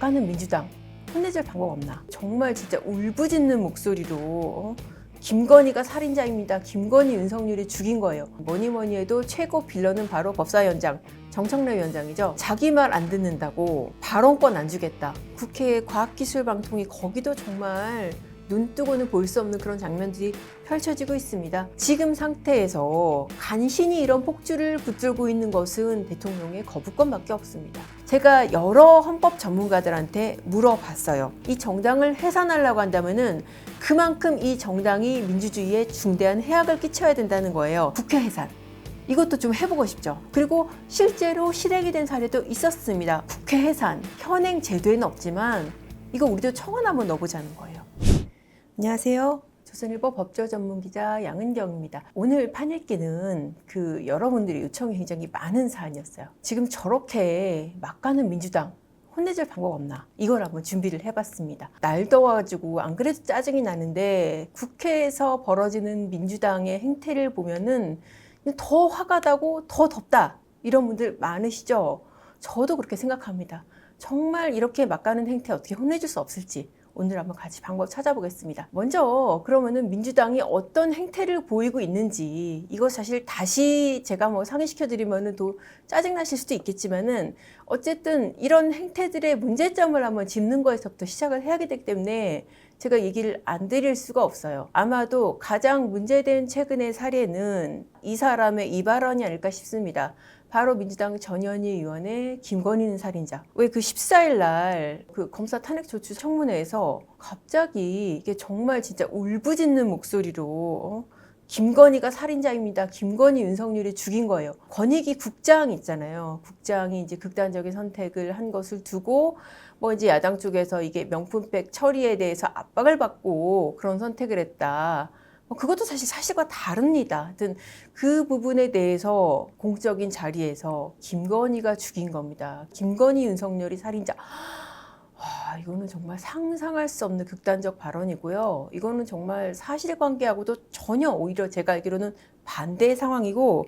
막가는 민주당 혼내줄 방법 없나? 정말 진짜 울부짖는 목소리로 김건희가 살인자입니다. 김건희 윤석열이 죽인 거예요. 뭐니 해도 최고 빌런은 바로 법사위원장 정청래 위원장이죠. 자기 말 안 듣는다고 발언권 안 주겠다. 국회 과학기술방통위 거기도 정말 눈 뜨고는 볼 수 없는 그런 장면들이 펼쳐지고 있습니다. 지금 상태에서 간신히 이런 폭주를 붙들고 있는 것은 대통령의 거부권밖에 없습니다. 제가 여러 헌법 전문가들한테 물어봤어요. 이 정당을 해산하려고 한다면은 그만큼 이 정당이 민주주의에 중대한 해악을 끼쳐야 된다는 거예요. 국회 해산. 이것도 좀 해보고 싶죠. 그리고 실제로 실행이 된 사례도 있었습니다. 국회 해산. 현행 제도에는 없지만 이거 우리도 청원 한번 넣어보자는 거예요. 안녕하세요. 조선일보 법조 전문기자 양은경입니다. 오늘 판읽기는 여러분들의 요청이 굉장히 많은 사안이었어요. 지금 저렇게 막가는 민주당 혼내줄 방법 없나? 이걸 한번 준비를 해봤습니다. 날 더워가지고 안 그래도 짜증이 나는데 국회에서 벌어지는 민주당의 행태를 보면은 더 화가 나고 더 덥다. 이런 분들 많으시죠? 저도 그렇게 생각합니다. 정말 이렇게 막가는 행태 어떻게 혼내줄 수 없을지 오늘 한번 같이 방법 찾아보겠습니다. 먼저 그러면은 민주당이 어떤 행태를 보이고 있는지 이거 사실 다시 제가 상기시켜 드리면은 또 짜증 나실 수도 있겠지만은 어쨌든 이런 행태들의 문제점을 한번 짚는 거에서부터 시작을 해야 되기 때문에 제가 얘기를 안 드릴 수가 없어요. 아마도 가장 문제된 최근의 사례는 이 사람의 이 발언이 아닐까 싶습니다. 바로 민주당 전현희 의원의 김건희는 살인자. 왜 14일 날 검사 탄핵 조치 청문회에서 갑자기 이게 정말 진짜 울부짖는 목소리로 김건희가 살인자입니다. 김건희 윤석열이 죽인 거예요. 권익위 국장 있잖아요. 국장이 이제 극단적인 선택을 한 것을 두고 이제 야당 쪽에서 이게 명품백 처리에 대해서 압박을 받고 그런 선택을 했다. 그것도 사실 사실과 다릅니다. 하여튼 그 부분에 대해서 공적인 자리에서 김건희가 죽인 겁니다. 김건희 윤석열이 살인자. 이거는 정말 상상할 수 없는 극단적 발언이고요. 이거는 정말 사실관계하고도 전혀 오히려 제가 알기로는 반대의 상황이고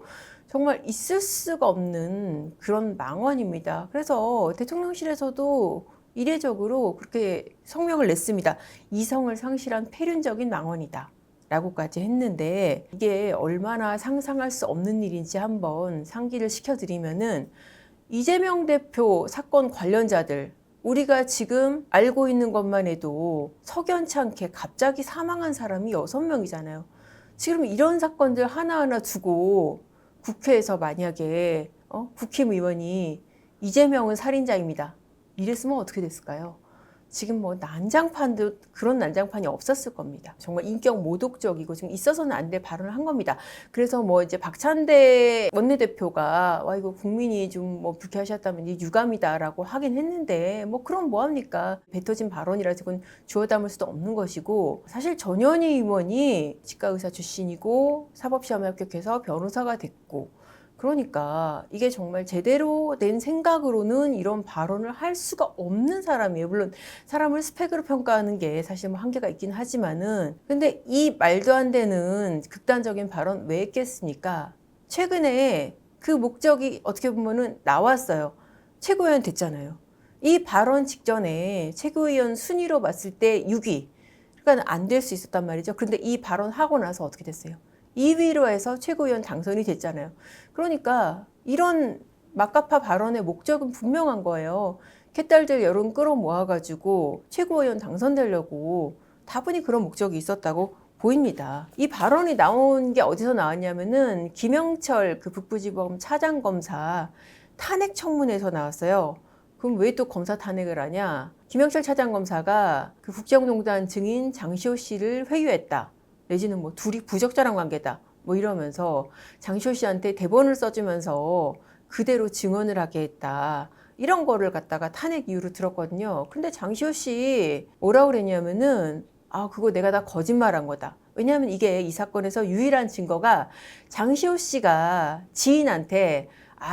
정말 있을 수가 없는 그런 망언입니다. 그래서 대통령실에서도 이례적으로 그렇게 성명을 냈습니다. 이성을 상실한 폐륜적인 망언이다. 라고까지 했는데 이게 얼마나 상상할 수 없는 일인지 한번 상기를 시켜드리면은 이재명 대표 사건 관련자들 우리가 지금 알고 있는 것만 해도 석연치 않게 갑자기 사망한 사람이 6명이잖아요. 지금 이런 사건들 하나하나 두고 국회에서 만약에 국힘의원이 이재명은 살인자입니다. 이랬으면 어떻게 됐을까요? 지금 난장판도 그런 난장판이 없었을 겁니다. 정말 인격 모독적이고 지금 있어서는 안 될 발언을 한 겁니다. 그래서 이제 박찬대 원내대표가 이거 국민이 좀 불쾌하셨다면 이 유감이다라고 하긴 했는데 그럼 뭐합니까? 배 터진 발언이라 지금 주워 담을 수도 없는 것이고 사실 전현희 의원이 치과의사 출신이고 사법시험에 합격해서 변호사가 됐고 그러니까 이게 정말 제대로 된 생각으로는 이런 발언을 할 수가 없는 사람이에요. 물론 사람을 스펙으로 평가하는 게 사실 한계가 있긴 하지만은 근데 이 말도 안 되는 극단적인 발언 왜 했겠습니까? 최근에 그 목적이 어떻게 보면은 나왔어요. 최고위원 됐잖아요. 이 발언 직전에 최고위원 순위로 봤을 때 6위. 그러니까 안 될 수 있었단 말이죠. 그런데 이 발언 하고 나서 어떻게 됐어요? 2위로 해서 최고위원 당선이 됐잖아요. 그러니까 이런 막가파 발언의 목적은 분명한 거예요. 캣딸들 여론 끌어모아가지고 최고위원 당선되려고 다분히 그런 목적이 있었다고 보입니다. 이 발언이 나온 게 어디서 나왔냐면은 김영철 북부지법 차장검사 탄핵 청문회에서 나왔어요. 그럼 왜 또 검사 탄핵을 하냐? 김영철 차장검사가 국정농단 증인 장시호 씨를 회유했다. 내지는 둘이 부적절한 관계다. 이러면서 장시호 씨한테 대본을 써주면서 그대로 증언을 하게 했다. 이런 거를 갖다가 탄핵 이유로 들었거든요. 근데 장시호 씨 뭐라고 그랬냐면은 그거 내가 다 거짓말한 거다. 왜냐하면 이게 이 사건에서 유일한 증거가 장시호 씨가 지인한테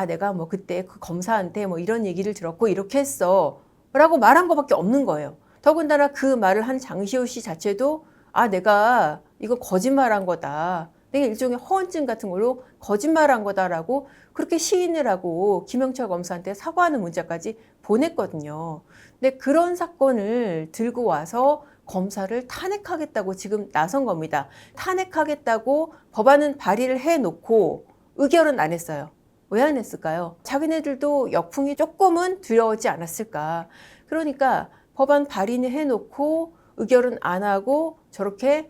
내가 그때 그 검사한테 이런 얘기를 들었고 이렇게 했어 라고 말한 거밖에 없는 거예요. 더군다나 그 말을 한 장시호 씨 자체도 내가 이거 거짓말한 거다. 내가 일종의 허언증 같은 걸로 거짓말한 거다라고 그렇게 시인을 하고 김영철 검사한테 사과하는 문자까지 보냈거든요. 근데 그런 사건을 들고 와서 검사를 탄핵하겠다고 지금 나선 겁니다. 탄핵하겠다고 법안은 발의를 해놓고 의결은 안 했어요. 왜 안 했을까요? 자기네들도 역풍이 조금은 두려웠지 않았을까. 그러니까 법안 발의는 해놓고 의결은 안 하고 저렇게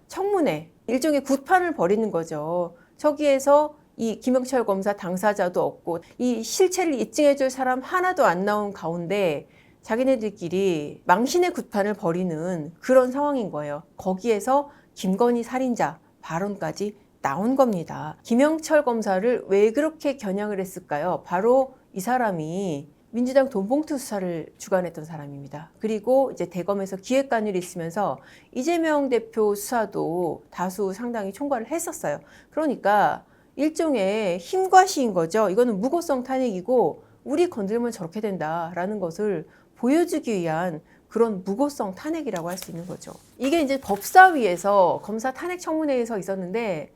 청문회, 일종의 굿판을 벌이는 거죠. 저기에서 이 김영철 검사 당사자도 없고 이 실체를 입증해 줄 사람 하나도 안 나온 가운데 자기네들끼리 망신의 굿판을 벌이는 그런 상황인 거예요. 거기에서 김건희 살인자 발언까지 나온 겁니다. 김영철 검사를 왜 그렇게 겨냥을 했을까요? 바로 이 사람이 민주당 돈봉투 수사를 주관했던 사람입니다. 그리고 이제 대검에서 기획관으로 있으면서 이재명 대표 수사도 다수 상당히 총괄을 했었어요. 그러니까 일종의 힘과시인 거죠. 이거는 무고성 탄핵이고 우리 건들면 저렇게 된다라는 것을 보여주기 위한 그런 무고성 탄핵이라고 할 수 있는 거죠. 이게 이제 법사위에서 검사 탄핵 청문회에서 있었는데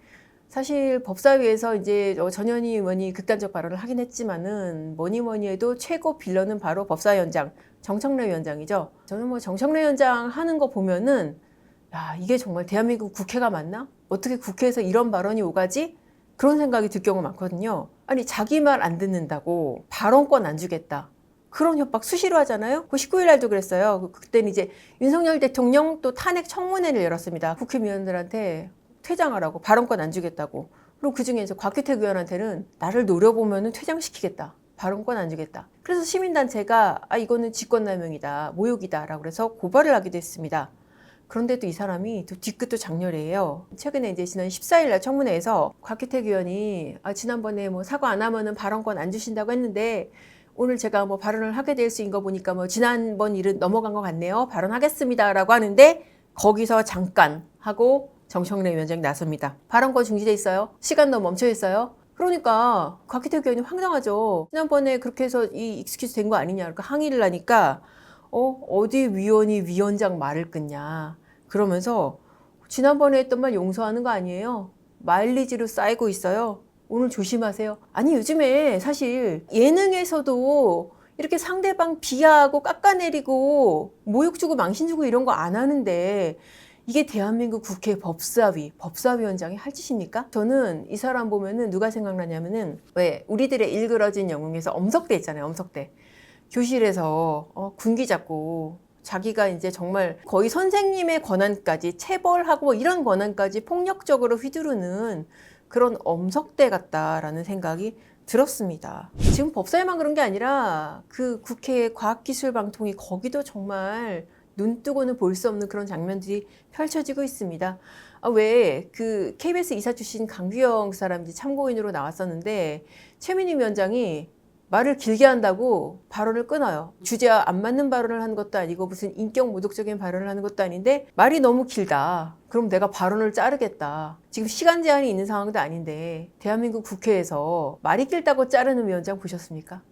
사실 법사위에서 이제 전현희 의원이 극단적 발언을 하긴 했지만은 뭐니 해도 최고 빌런은 바로 법사위원장 정청래 위원장이죠. 저는 뭐 정청래 위원장 하는 거 보면은 야, 이게 정말 대한민국 국회가 맞나? 어떻게 국회에서 이런 발언이 오가지? 그런 생각이 들 경우가 많거든요. 아니 자기 말 안 듣는다고 발언권 안 주겠다. 그런 협박 수시로 하잖아요. 그 19일 날도 그랬어요. 그때는 이제 윤석열 대통령 또 탄핵 청문회를 열었습니다. 국회의원들한테 퇴장하라고, 발언권 안 주겠다고. 그리고 그중에 이제 곽규택 의원한테는 나를 노려보면 퇴장시키겠다. 발언권 안 주겠다. 그래서 시민단체가 이거는 직권남용이다, 모욕이다 라고 해서 고발을 하기도 했습니다. 그런데도 이 사람이 또 뒤끝도 장렬해요. 최근에 이제 지난 14일 날 청문회에서 곽규택 의원이 지난번에 뭐 사과 안 하면은 발언권 안 주신다고 했는데 오늘 제가 뭐 발언을 하게 될 수인 거 보니까 뭐 지난번 일은 넘어간 것 같네요. 발언하겠습니다 라고 하는데 거기서 잠깐 하고 정청래 위원장이 나섭니다. 발언권 중지돼 있어요. 시간도 멈춰 있어요. 그러니까 곽규택 의원이 황당하죠. 지난번에 그렇게 해서 이 익스큐즈 된 거 아니냐 그러니까 항의를 하니까 어디 위원이 위원장 말을 끊냐 그러면서 지난번에 했던 말 용서하는 거 아니에요. 마일리지로 쌓이고 있어요. 오늘 조심하세요. 아니 요즘에 사실 예능에서도 이렇게 상대방 비하하고 깎아내리고 모욕 주고 망신 주고 이런 거 안 하는데 이게 대한민국 국회 법사위원장이 할 짓입니까? 저는 이 사람 보면은 누가 생각나냐면은 왜 우리들의 일그러진 영웅에서 엄석대 있잖아요. 엄석대. 교실에서 군기 잡고 자기가 이제 정말 거의 선생님의 권한까지 체벌하고 이런 권한까지 폭력적으로 휘두르는 그런 엄석대 같다라는 생각이 들었습니다. 지금 법사위만 그런 게 아니라 그 국회 과학기술방통위 거기도 정말 눈 뜨고는 볼 수 없는 그런 장면들이 펼쳐지고 있습니다. 왜 그 KBS 이사 출신 강규영 사람이 참고인으로 나왔었는데 최민희 위원장이 말을 길게 한다고 발언을 끊어요. 주제와 안 맞는 발언을 하는 것도 아니고 무슨 인격 모독적인 발언을 하는 것도 아닌데 말이 너무 길다. 그럼 내가 발언을 자르겠다. 지금 시간 제한이 있는 상황도 아닌데 대한민국 국회에서 말이 길다고 자르는 위원장 보셨습니까?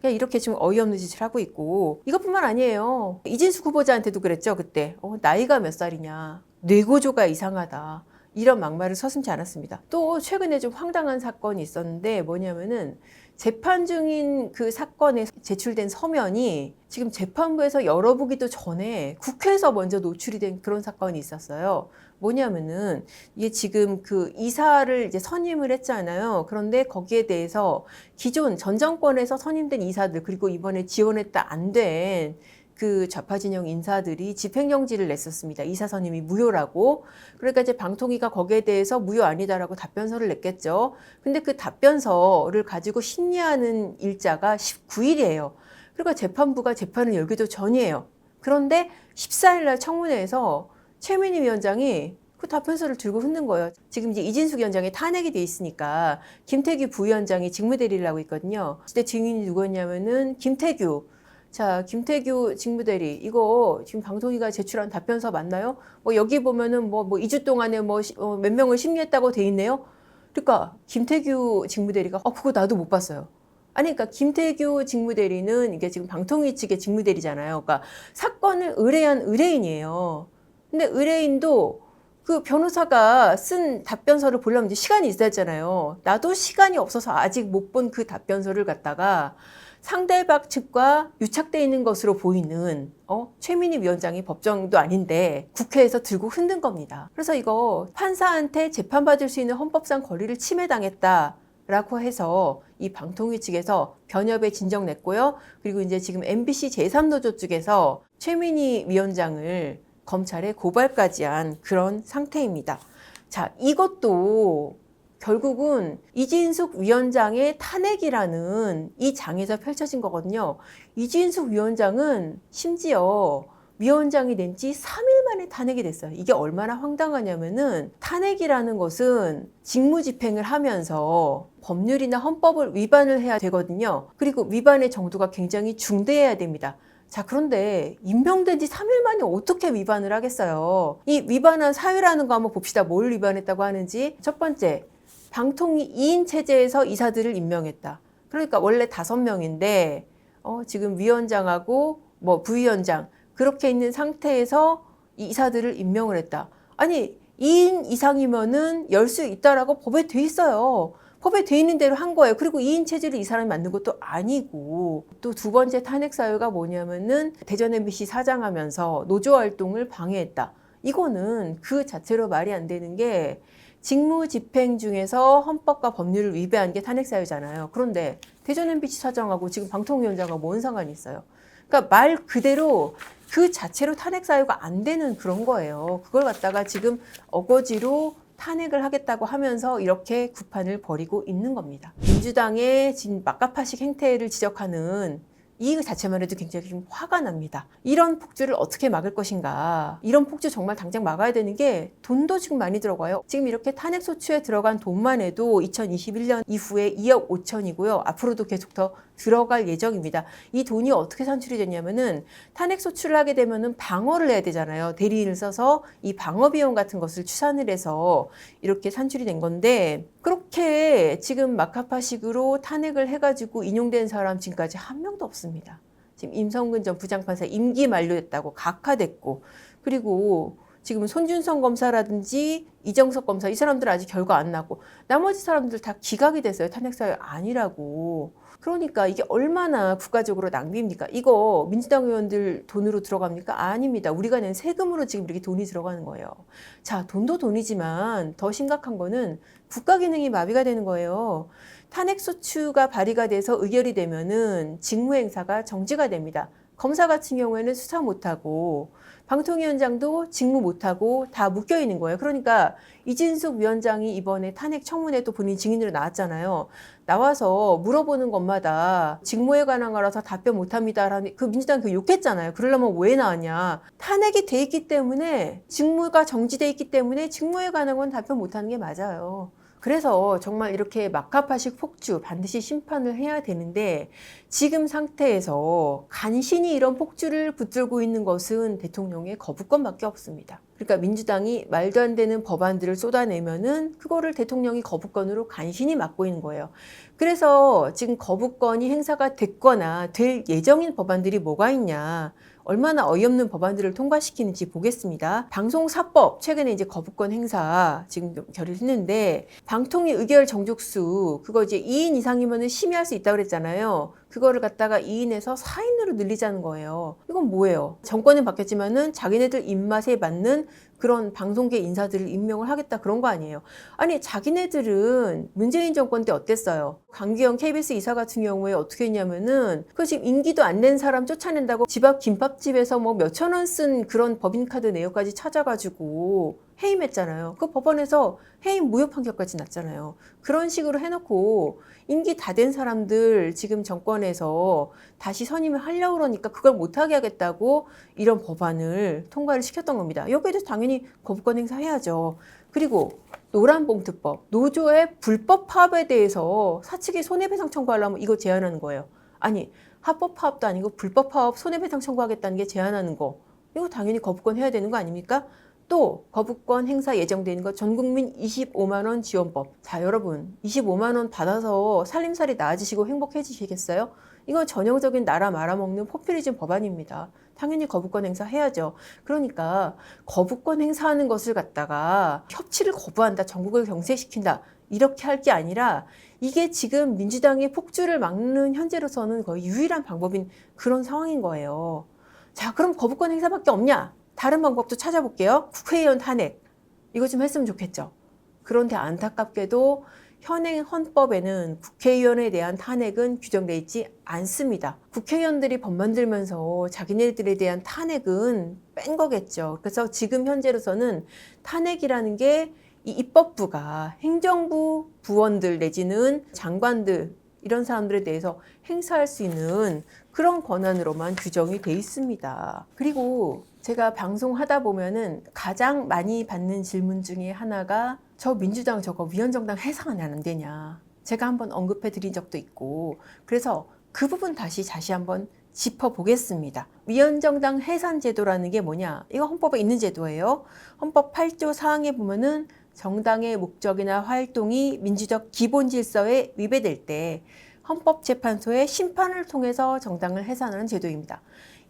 그냥 이렇게 지금 어이없는 짓을 하고 있고 이것뿐만 아니에요. 이진숙 후보자한테도 그랬죠. 그때 나이가 몇 살이냐. 뇌구조가 이상하다. 이런 막말을 서슴지 않았습니다. 또 최근에 좀 황당한 사건이 있었는데 뭐냐면은 재판 중인 그 사건에 제출된 서면이 지금 재판부에서 열어보기도 전에 국회에서 먼저 노출이 된 그런 사건이 있었어요. 뭐냐면은 이게 지금 그 이사를 이제 선임을 했잖아요. 그런데 거기에 대해서 기존 전 정권에서 선임된 이사들 그리고 이번에 지원했다 안 된 그 좌파 진영 인사들이 집행정지를 냈었습니다. 이사 선임이 무효라고. 그러니까 이제 방통위가 거기에 대해서 무효 아니다라고 답변서를 냈겠죠. 근데 그 답변서를 가지고 심리하는 일자가 19일이에요. 그러니까 재판부가 재판을 열기도 전이에요. 그런데 14일 날 청문회에서 최민희 위원장이 그 답변서를 들고 흔든 거예요. 지금 이제 이진숙 위원장이 탄핵이 돼 있으니까 김태규 부위원장이 직무대리를 하고 있거든요. 그때 증인이 누구였냐면은 김태규. 자, 김태규 직무대리, 이거 지금 방통위가 제출한 답변서 맞나요? 뭐 여기 보면은 뭐 2주 동안에 몇 명을 심리했다고 돼 있네요. 그러니까 김태규 직무대리가 그거 나도 못 봤어요. 아니, 그러니까 김태규 직무대리는 이게 지금 방통위 측의 직무대리잖아요. 그러니까 사건을 의뢰한 의뢰인이에요. 근데 의뢰인도 그 변호사가 쓴 답변서를 보려면 이제 시간이 있어야 했잖아요. 나도 시간이 없어서 아직 못 본 그 답변서를 갖다가 상대방 측과 유착되어 있는 것으로 보이는 최민희 위원장이 법정도 아닌데 국회에서 들고 흔든 겁니다. 그래서 이거 판사한테 재판받을 수 있는 헌법상 권리를 침해당했다라고 해서 이 방통위 측에서 변협에 진정 냈고요. 그리고 이제 지금 MBC 제3노조 쪽에서 최민희 위원장을 검찰에 고발까지 한 그런 상태입니다. 자, 이것도 결국은 이진숙 위원장의 탄핵이라는 이 장에서 펼쳐진 거거든요. 이진숙 위원장은 심지어 위원장이 된 지 3일 만에 탄핵이 됐어요. 이게 얼마나 황당하냐면은 탄핵이라는 것은 직무집행을 하면서 법률이나 헌법을 위반을 해야 되거든요. 그리고 위반의 정도가 굉장히 중대해야 됩니다. 자, 그런데 임명된 지 3일 만에 어떻게 위반을 하겠어요? 이 위반한 사유라는 거 한번 봅시다. 뭘 위반했다고 하는지. 첫 번째, 방통위 2인 체제에서 이사들을 임명했다. 그러니까 원래 5명인데 지금 위원장하고 부위원장 그렇게 있는 상태에서 이 이사들을 임명을 했다. 아니 2인 이상이면은 열 수 있다라고 법에 돼 있어요. 법에 돼 있는 대로 한 거예요. 그리고 2인 체제를 이 사람이 만든 것도 아니고. 또 두 번째 탄핵 사유가 뭐냐면은 대전 MBC 사장하면서 노조 활동을 방해했다. 이거는 그 자체로 말이 안 되는 게 직무 집행 중에서 헌법과 법률을 위배한 게 탄핵 사유잖아요. 그런데 대전 MBC 사장하고 지금 방통위원장하고 뭔 상관이 있어요? 그러니까 말 그대로 그 자체로 탄핵 사유가 안 되는 그런 거예요. 그걸 갖다가 지금 어거지로 탄핵을 하겠다고 하면서 이렇게 구판을 벌이고 있는 겁니다. 민주당의 지금 막가파식 행태를 지적하는 이 자체만 해도 굉장히 좀 화가 납니다. 이런 폭주를 어떻게 막을 것인가. 이런 폭주 정말 당장 막아야 되는 게 돈도 지금 많이 들어가요. 지금 이렇게 탄핵 소추에 들어간 돈만 해도 2021년 이후에 2억 5천이고요. 앞으로도 계속 더 들어갈 예정입니다. 이 돈이 어떻게 산출이 됐냐면은 탄핵 소추를 하게 되면은 방어를 해야 되잖아요. 대리인을 써서 이 방어 비용 같은 것을 추산을 해서 이렇게 산출이 된 건데 그렇게 지금 막하파식으로 탄핵을 해가지고 인용된 사람 지금까지 한 명도 없습니다. 지금 임성근 전 부장판사 임기 만료됐다고 각하됐고 그리고 지금 손준성 검사라든지 이정석 검사 이 사람들 아직 결과 안 나고 나머지 사람들 다 기각이 됐어요. 탄핵 사유 아니라고. 그러니까 이게 얼마나 국가적으로 낭비입니까? 이거 민주당 의원들 돈으로 들어갑니까? 아닙니다. 우리가 낸 세금으로 지금 이렇게 돈이 들어가는 거예요. 자, 돈도 돈이지만 더 심각한 거는 국가 기능이 마비가 되는 거예요. 탄핵소추가 발의가 돼서 의결이 되면은 직무행사가 정지가 됩니다. 검사 같은 경우에는 수사 못하고 방통위원장도 직무 못하고 다 묶여있는 거예요. 그러니까 이진숙 위원장이 이번에 탄핵 청문회 또 본인 증인으로 나왔잖아요. 나와서 물어보는 것마다 직무에 관한 거라서 답변 못합니다라는 그 민주당 그 욕했잖아요. 그러려면 왜 나왔냐. 탄핵이 돼 있기 때문에 직무가 정지돼 있기 때문에 직무에 관한 건 답변 못하는 게 맞아요. 그래서 정말 이렇게 막가파식 폭주 반드시 심판을 해야 되는데 지금 상태에서 간신히 이런 폭주를 붙들고 있는 것은 대통령의 거부권밖에 없습니다. 그러니까 민주당이 말도 안 되는 법안들을 쏟아내면은 그거를 대통령이 거부권으로 간신히 막고 있는 거예요. 그래서 지금 거부권이 행사가 됐거나 될 예정인 법안들이 뭐가 있냐. 얼마나 어이없는 법안들을 통과시키는지 보겠습니다. 방송사법 최근에 이제 거부권 행사 지금 결의를 했는데 방통위 의결 정족수 그거 이제 2인 이상이면 심의할 수 있다고 그랬잖아요. 그거를 갖다가 2인에서 4인으로 늘리자는 거예요. 이건 뭐예요? 정권은 바뀌었지만은 자기네들 입맛에 맞는 그런 방송계 인사들을 임명을 하겠다 그런 거 아니에요. 아니 자기네들은 문재인 정권 때 어땠어요? 강기영 KBS 이사 같은 경우에 어떻게 했냐면은 그 지금 임기도 안 된 사람 쫓아낸다고 집 앞 김밥집에서 뭐 몇천 원 쓴 그런 법인카드 내역까지 찾아가지고 해임했잖아요. 그 법원에서 해임 무효 판결까지 났잖아요. 그런 식으로 해놓고 임기 다 된 사람들 지금 정권에서 다시 선임을 하려고 그러니까 그걸 못하게 하겠다고 이런 법안을 통과를 시켰던 겁니다. 여기에 대해서 당연히 거부권 행사해야죠. 그리고 노란봉투법, 노조의 불법 파업에 대해서 사측이 손해배상 청구하려면 이거 제한하는 거예요. 아니 합법 파업도 아니고 불법 파업 손해배상 청구하겠다는 게 제한하는 거. 이거 당연히 거부권 해야 되는 거 아닙니까? 또 거부권 행사 예정되는 것 전국민 25만 원 지원법. 자 여러분 25만 원 받아서 살림살이 나아지시고 행복해지시겠어요? 이건 전형적인 나라 말아먹는 포퓰리즘 법안입니다. 당연히 거부권 행사해야죠. 그러니까 거부권 행사하는 것을 갖다가 협치를 거부한다. 전국을 경색시킨다. 이렇게 할 게 아니라 이게 지금 민주당의 폭주를 막는 현재로서는 거의 유일한 방법인 그런 상황인 거예요. 자, 그럼 거부권 행사밖에 없냐? 다른 방법도 찾아볼게요. 국회의원 탄핵. 이거 좀 했으면 좋겠죠. 그런데 안타깝게도 현행 헌법에는 국회의원에 대한 탄핵은 규정되어 있지 않습니다. 국회의원들이 법 만들면서 자기네들에 대한 탄핵은 뺀 거겠죠. 그래서 지금 현재로서는 탄핵이라는 게 이 입법부가 행정부 부원들 내지는 장관들 이런 사람들에 대해서 행사할 수 있는 그런 권한으로만 규정이 돼 있습니다. 그리고 제가 방송하다 보면은 가장 많이 받는 질문 중에 하나가 저 민주당 저거 위헌정당 해산은 안 되냐. 제가 한번 언급해 드린 적도 있고 그래서 그 부분 다시 한번 짚어보겠습니다. 위헌정당 해산제도라는 게 뭐냐. 이거 헌법에 있는 제도예요. 헌법 8조 4항에 보면은 정당의 목적이나 활동이 민주적 기본 질서에 위배될 때 헌법재판소의 심판을 통해서 정당을 해산하는 제도입니다.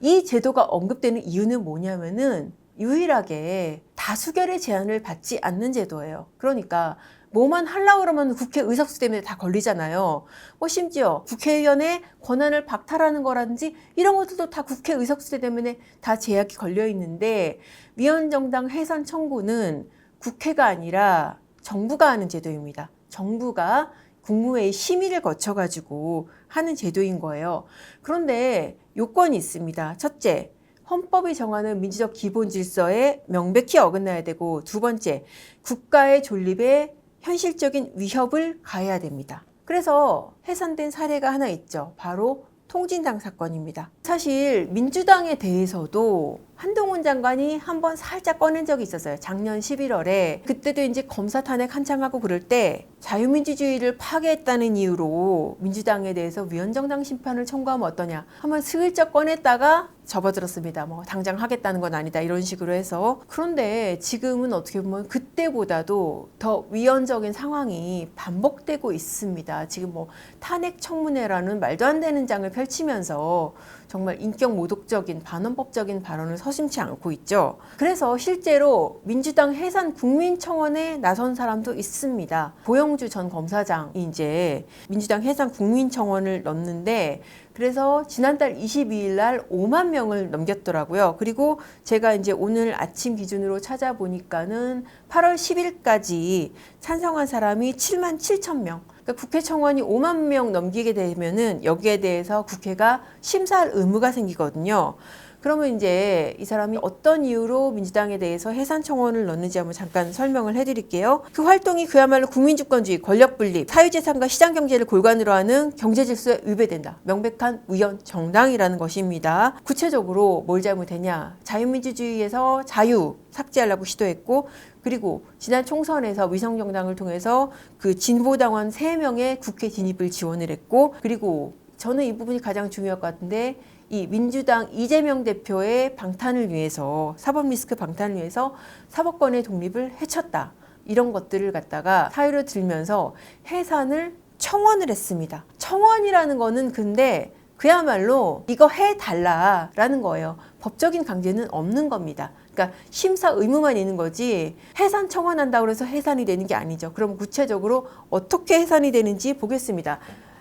이 제도가 언급되는 이유는 뭐냐면은 유일하게 다수결의 제한을 받지 않는 제도예요. 그러니까 뭐만 하려고 그러면 국회 의석수 때문에 다 걸리잖아요. 심지어 국회의원의 권한을 박탈하는 거라든지 이런 것들도 다 국회 의석수 때문에 다 제약이 걸려 있는데 위헌정당 해산 청구는 국회가 아니라 정부가 하는 제도입니다. 정부가 국무회의 심의를 거쳐가지고 하는 제도인 거예요. 그런데 요건이 있습니다. 첫째, 헌법이 정하는 민주적 기본 질서에 명백히 어긋나야 되고 두 번째, 국가의 존립에 현실적인 위협을 가해야 됩니다. 그래서 해산된 사례가 하나 있죠. 바로 통진당 사건입니다. 사실 민주당에 대해서도 한동훈 장관이 한번 살짝 꺼낸 적이 있었어요. 작년 11월에. 그때도 이제 검사 탄핵 한창 하고 그럴 때 자유민주주의를 파괴했다는 이유로 민주당에 대해서 위헌정당 심판을 청구하면 어떠냐. 한번 슬쩍 꺼냈다가 접어들었습니다. 뭐 당장 하겠다는 건 아니다. 이런 식으로 해서. 그런데 지금은 어떻게 보면 그때보다도 더 위헌적인 상황이 반복되고 있습니다. 지금 뭐 탄핵 청문회라는 말도 안 되는 장을 펼치면서 정말 인격 모독적인 반헌법적인 발언을 서심치 않고 있죠. 그래서 실제로 민주당 해산 국민청원에 나선 사람도 있습니다. 고영주 전 검사장이 이제 민주당 해산 국민청원을 넣는데 그래서 지난달 22일 날 5만 명을 넘겼더라고요. 그리고 제가 이제 오늘 아침 기준으로 찾아보니까는 8월 10일까지 찬성한 사람이 7만 7천 명. 그러니까 국회 청원이 5만 명 넘기게 되면은 여기에 대해서 국회가 심사할 의무가 생기거든요. 그러면 이제 이 사람이 어떤 이유로 민주당에 대해서 해산 청원을 넣는지 한번 잠깐 설명을 해드릴게요. 그 활동이 그야말로 국민주권주의, 권력분립, 사유재산과 시장경제를 골간으로 하는 경제질서에 위배된다. 명백한 위헌정당이라는 것입니다. 구체적으로 뭘 잘못했냐. 자유민주주의에서 자유 삭제하려고 시도했고 그리고 지난 총선에서 위성정당을 통해서 그 진보당원 3명의 국회 진입을 지원을 했고 그리고 저는 이 부분이 가장 중요할 것 같은데 이 민주당 이재명 대표의 방탄을 위해서 사법 리스크 방탄을 위해서 사법권의 독립을 해쳤다. 이런 것들을 갖다가 사유로 들면서 해산을 청원을 했습니다. 청원이라는 거는 근데 그야말로 이거 해달라라는 거예요. 법적인 강제는 없는 겁니다. 그러니까 심사 의무만 있는 거지 해산 청원한다고 해서 해산이 되는 게 아니죠. 그럼 구체적으로 어떻게 해산이 되는지 보겠습니다.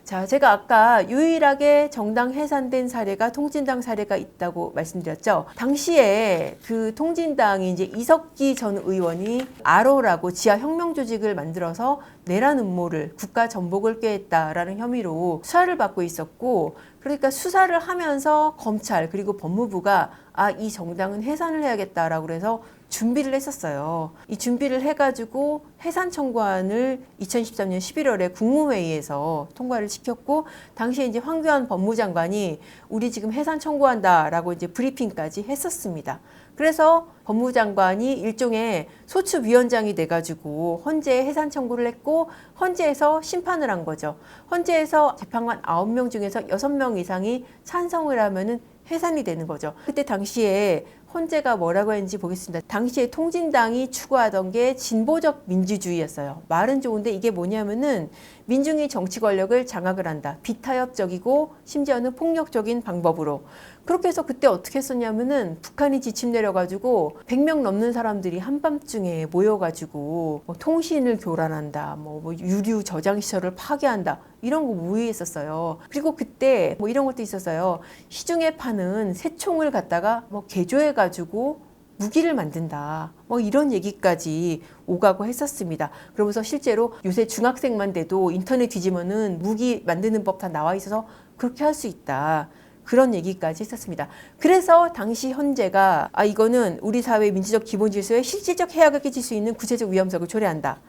자, 제가 아까 유일하게 정당 해산된 사례가 통진당 사례가 있다고 말씀드렸죠. 당시에 그 통진당이 이제 이석기 전 의원이 아로라고 지하 혁명 조직을 만들어서 내란 음모를 국가 전복을 꾀했다라는 혐의로 수사를 받고 있었고 그러니까 수사를 하면서 검찰 그리고 법무부가 이 정당은 해산을 해야겠다라고 그래서 준비를 했었어요. 이 준비를 해가지고 해산 청구안을 2013년 11월에 국무회의에서 통과를 시켰고 당시에 이제 황교안 법무장관이 우리 지금 해산 청구한다라고 이제 브리핑까지 했었습니다. 그래서 법무장관이 일종의 소추위원장이 돼가지고 헌재에 해산 청구를 했고 헌재에서 심판을 한 거죠. 헌재에서 재판관 9명 중에서 6명 이상이 찬성을 하면은 해산이 되는 거죠. 그때 당시에 헌재가 뭐라고 했는지 보겠습니다. 당시에 통진당이 추구하던 게 진보적 민주주의였어요. 말은 좋은데 이게 뭐냐면은 민중의 정치 권력을 장악을 한다. 비타협적이고 심지어는 폭력적인 방법으로. 그렇게 해서 그때 어떻게 했었냐면은 북한이 지침 내려가지고 100명 넘는 사람들이 한밤중에 모여가지고 뭐 통신을 교란한다. 뭐 유류 저장 시설을 파괴한다. 이런 거 무의했었어요. 그리고 그때 뭐 이런 것도 있었어요. 시중에 파는 새총을 갖다가 뭐 개조해가지고 무기를 만든다. 뭐 이런 얘기까지 오가고 했었습니다. 그러면서 실제로 요새 중학생만 돼도 인터넷 뒤지면은 무기 만드는 법 다 나와 있어서 그렇게 할 수 있다. 그런 얘기까지 했었습니다. 그래서 당시 헌재가 이거는 우리 사회의 민주적 기본 질서에 실질적 해악을 끼칠 수 있는 구체적 위험성을 초래한다.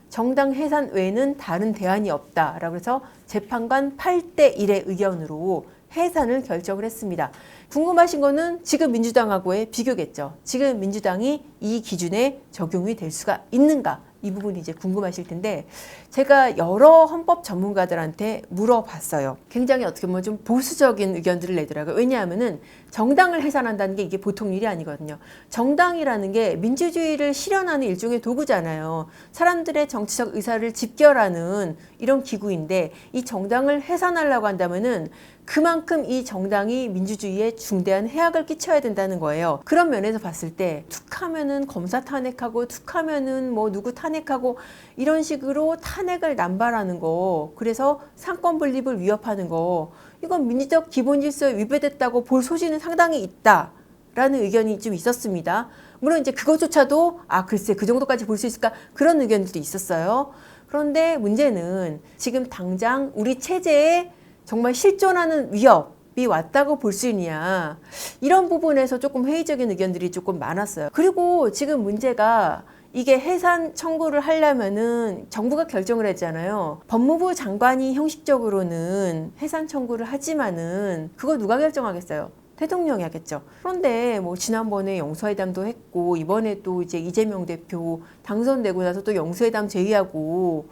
정당 해산 외에는 다른 대안이 없다라고 해서 재판관 8대1의 의견으로 해산을 결정을 했습니다. 궁금하신 거는 지금 민주당하고의 비교겠죠. 지금 민주당이 이 기준에 적용이 될 수가 있는가? 이 부분이 이제 궁금하실 텐데 제가 여러 헌법 전문가들한테 물어봤어요. 굉장히 어떻게 보면 좀 보수적인 의견들을 내더라고요. 왜냐하면은 정당을 해산한다는 게 이게 보통 일이 아니거든요. 정당이라는 게 민주주의를 실현하는 일종의 도구잖아요. 사람들의 정치적 의사를 집결하는 이런 기구인데 이 정당을 해산하려고 한다면은 그만큼 이 정당이 민주주의에 중대한 해악을 끼쳐야 된다는 거예요. 그런 면에서 봤을 때 툭하면은 검사 탄핵하고 툭하면은 뭐 누구 탄핵하고 이런 식으로 탄핵을 남발하는 거, 그래서 상권 분립을 위협하는 거, 이건 민주적 기본 질서에 위배됐다고 볼 소지는 상당히 있다라는 의견이 좀 있었습니다. 물론 이제 그것조차도 글쎄 그 정도까지 볼 수 있을까 그런 의견들도 있었어요. 그런데 문제는 지금 당장 우리 체제에 정말 실존하는 위협이 왔다고 볼 수 있냐, 이런 부분에서 조금 회의적인 의견들이 조금 많았어요. 그리고 지금 문제가 이게 해산 청구를 하려면은 정부가 결정을 했잖아요. 법무부 장관이 형식적으로는 해산 청구를 하지만은 그거 누가 결정하겠어요? 대통령이 하겠죠. 그런데 뭐 지난번에 영수회담도 했고 이번에 또 이제 이재명 대표 당선되고 나서 또 영수회담 제의하고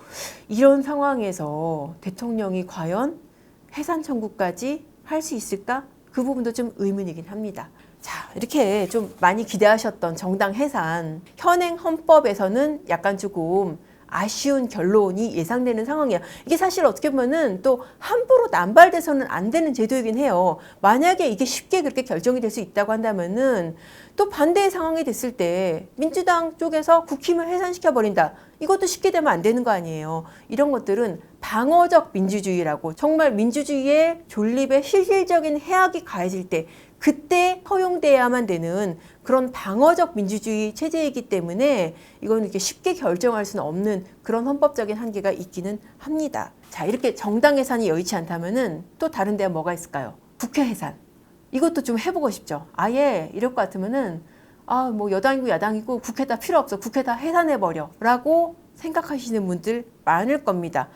이런 상황에서 대통령이 과연 해산 청구까지 할 수 있을까? 그 부분도 좀 의문이긴 합니다. 자, 이렇게 좀 많이 기대하셨던 정당 해산, 현행 헌법에서는 약간 조금 아쉬운 결론이 예상되는 상황이에요. 이게 사실 어떻게 보면은 또 함부로 남발돼서는 안 되는 제도이긴 해요. 만약에 이게 쉽게 그렇게 결정이 될 수 있다고 한다면은 또 반대의 상황이 됐을 때 민주당 쪽에서 국힘을 해산시켜버린다. 이것도 쉽게 되면 안 되는 거 아니에요. 이런 것들은 방어적 민주주의라고, 정말 민주주의의 존립에 실질적인 해악이 가해질 때 그때 허용돼야만 되는 그런 방어적 민주주의 체제이기 때문에 이건 이렇게 쉽게 결정할 수는 없는 그런 헌법적인 한계가 있기는 합니다. 자, 이렇게 정당 해산이 여의치 않다면은 또 다른 데가 뭐가 있을까요? 국회 해산. 이것도 좀 해보고 싶죠. 아예 이럴 것 같으면은 뭐 여당이고 야당이고 국회 다 필요 없어. 국회 다 해산해버려. 라고 생각하시는 분들 많을 겁니다.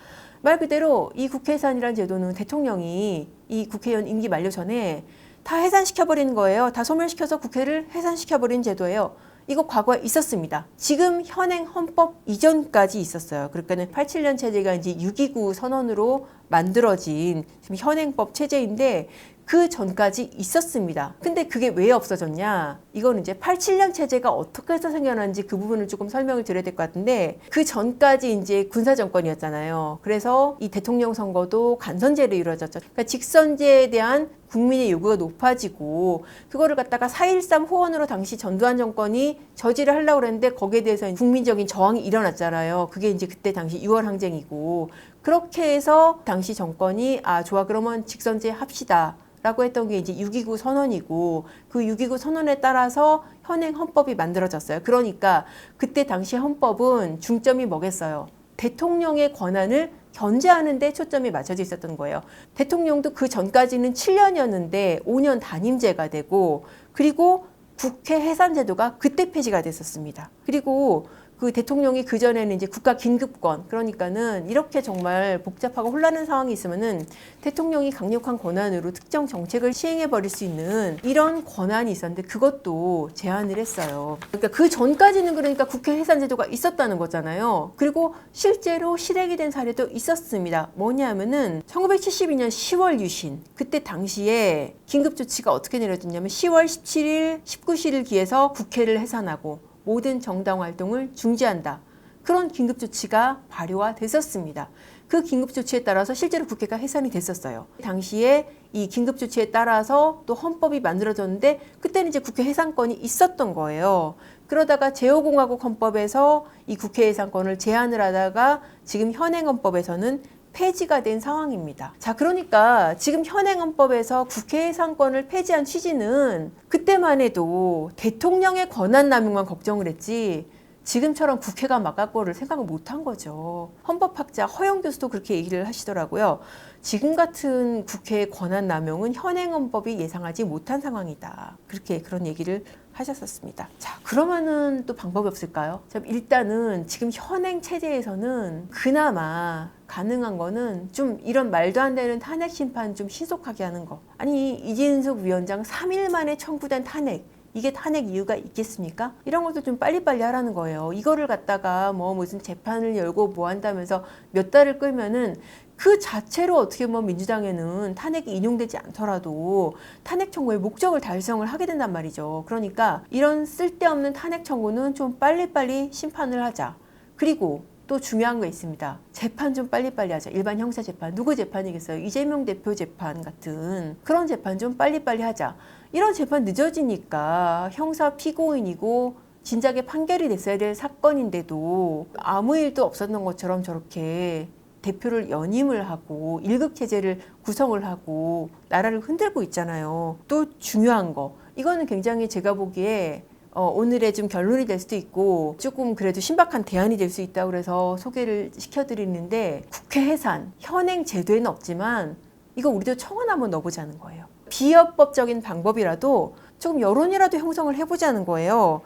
말 그대로 이 국회 해산이라는 제도는 대통령이 이 국회의원 임기 만료 전에 다 해산시켜버리는 거예요. 다 소멸시켜서 국회를 해산시켜버리는 제도예요. 이거 과거에 있었습니다. 지금 현행 헌법 이전까지 있었어요. 그러니까는 87년 체제가 이제 6.29 선언으로 만들어진 지금 현행법 체제인데 그 전까지 있었습니다. 근데 그게 왜 없어졌냐? 이거는 이제 87년 체제가 어떻게 해서 생겨났는지 그 부분을 조금 설명을 드려야 될 것 같은데, 그 전까지 이제 군사정권이었잖아요. 그래서 이 대통령 선거도 간선제로 이루어졌죠. 그러니까 직선제에 대한 국민의 요구가 높아지고 그거를 갖다가 4.13 호언으로 당시 전두환 정권이 저지를 하려고 그랬는데 거기에 대해서 국민적인 저항이 일어났잖아요. 그게 이제 그때 당시 6월 항쟁이고, 그렇게 해서 당시 정권이 좋아 그러면 직선제 합시다 라고 했던 게 이제 6.29 선언이고, 그 6.29 선언에 따라서 현행 헌법이 만들어졌어요. 그러니까 그때 당시 헌법은 중점이 뭐겠어요? 대통령의 권한을 견제하는 데 초점이 맞춰져 있었던 거예요. 대통령도 그 전까지는 7년이었는데 5년 단임제가 되고, 그리고 국회 해산 제도가 그때 폐지가 됐었습니다. 그리고 그 대통령이 그전에는 이제 국가 긴급권, 그러니까는 이렇게 정말 복잡하고 혼란한 상황이 있으면은 대통령이 강력한 권한으로 특정 정책을 시행해 버릴 수 있는 이런 권한이 있었는데 그것도 제한을 했어요. 그러니까 그 전까지는 그러니까 국회 해산 제도가 있었다는 거잖아요. 그리고 실제로 실행이 된 사례도 있었습니다. 뭐냐면은 1972년 10월 유신, 그때 당시에 긴급 조치가 어떻게 내려졌냐면 10월 17일, 19시를 기해서 국회를 해산하고 모든 정당 활동을 중지한다. 그런 긴급조치가 발효가 됐었습니다. 그 긴급조치에 따라서 실제로 국회가 해산이 됐었어요. 당시에 이 긴급조치에 따라서 또 헌법이 만들어졌는데 그때는 이제 국회 해산권이 있었던 거예요. 그러다가 제5공화국 헌법에서 이 국회 해산권을 제한을 하다가 지금 현행 헌법에서는 폐지가 된 상황입니다. 자, 그러니까 지금 현행 헌법에서 국회 해산권을 폐지한 취지는 그때만 해도 대통령의 권한 남용만 걱정을 했지 지금처럼 국회가 막을 거를 생각을 못한 거죠. 헌법학자 허영 교수도 그렇게 얘기를 하시더라고요. 지금 같은 국회의 권한 남용은 현행 헌법이 예상하지 못한 상황이다. 그렇게 그런 얘기를 하셨었습니다. 자, 그러면은 또 방법이 없을까요? 자, 일단은 지금 현행 체제에서는 그나마 가능한 거는 좀 이런 말도 안 되는 탄핵 심판 좀 신속하게 하는 거. 아니, 이진숙 위원장 3일 만에 청구된 탄핵. 이게 탄핵 이유가 있겠습니까? 이런 것도 좀 빨리빨리 하라는 거예요. 이거를 갖다가 뭐 무슨 재판을 열고 뭐 한다면서 몇 달을 끌면은 그 자체로 어떻게 보면 민주당에는 탄핵이 인용되지 않더라도 탄핵 청구의 목적을 달성을 하게 된단 말이죠. 그러니까 이런 쓸데없는 탄핵 청구는 좀 빨리빨리 심판을 하자. 그리고 또 중요한 거 있습니다. 재판 좀 빨리빨리 하자. 일반 형사 재판. 누구 재판이겠어요? 이재명 대표 재판 같은 그런 재판 좀 빨리빨리 하자. 이런 재판 늦어지니까 형사 피고인이고 진작에 판결이 됐어야 될 사건인데도 아무 일도 없었던 것처럼 저렇게 대표를 연임을 하고 일극 체제를 구성을 하고 나라를 흔들고 있잖아요. 또 중요한 거. 이거는 굉장히 제가 보기에 오늘의 좀 결론이 될 수도 있고 조금 그래도 신박한 대안이 될 수 있다고 그래서 소개를 시켜드리는데 국회 해산, 현행 제도에는 없지만 이거 우리도 청원 한번 넣어보자는 거예요. 비협법적인 방법이라도 조금 여론이라도 형성을 해보자는 거예요.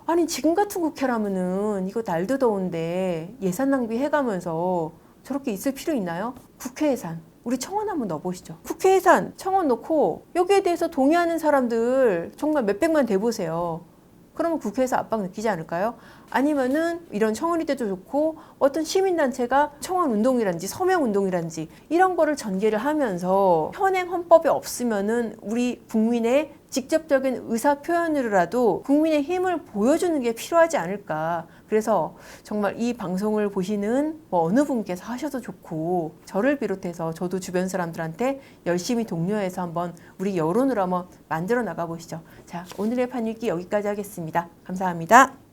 아니 지금 같은 국회라면은 이거 날도 더운데 예산 낭비 해가면서 저렇게 있을 필요 있나요? 국회 해산. 우리 청원 한번 넣어보시죠. 국회 해산 청원 넣고 여기에 대해서 동의하는 사람들 정말 몇백만 돼보세요. 그러면 국회에서 압박 느끼지 않을까요? 아니면은 이런 청원이 돼도 좋고 어떤 시민단체가 청원 운동이란지 서명 운동이란지 이런 거를 전개를 하면서 현행 헌법에 없으면은 우리 국민의 직접적인 의사 표현으로라도 국민의 힘을 보여주는 게 필요하지 않을까. 그래서 정말 이 방송을 보시는 어느 분께서 하셔도 좋고 저를 비롯해서 저도 주변 사람들한테 열심히 독려해서 한번 우리 여론으로 한번 만들어 나가 보시죠. 자, 오늘의 판 읽기 여기까지 하겠습니다. 감사합니다.